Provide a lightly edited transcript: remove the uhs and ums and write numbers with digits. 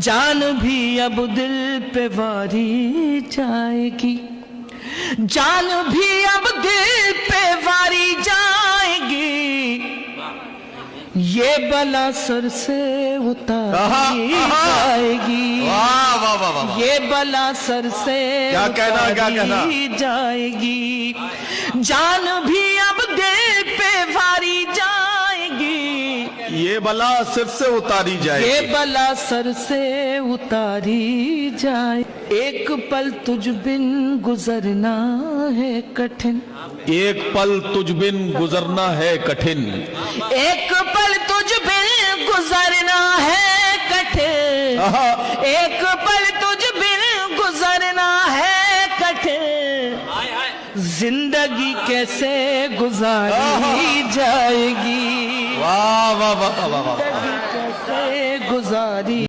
جان بھی اب دل پہ واری جائے گی، جان بھی اب دل پہ واری جائے گی، یہ بلا سر سے اتاری جائے گی، یہ بلا سر سے اتاری جائے گی، جان بھی اب دل پہ واری جائے گی، یہ بلا سر سے اتاری جائے گی، یہ بلا سر سے اتاری جائے، ایک پل تجھ بن گزرنا ہے کٹھن، ایک پل تجھ بن گزرنا ہے کٹھن، ایک پل تجھ بن گزرنا ہے کٹھن، ایک پل تجھ بن گزرنا ہے کٹھن، زندگی کیسے گزاری جائے گی، واہ واہ واہ واہ واہ، زندگی کیسے گزاری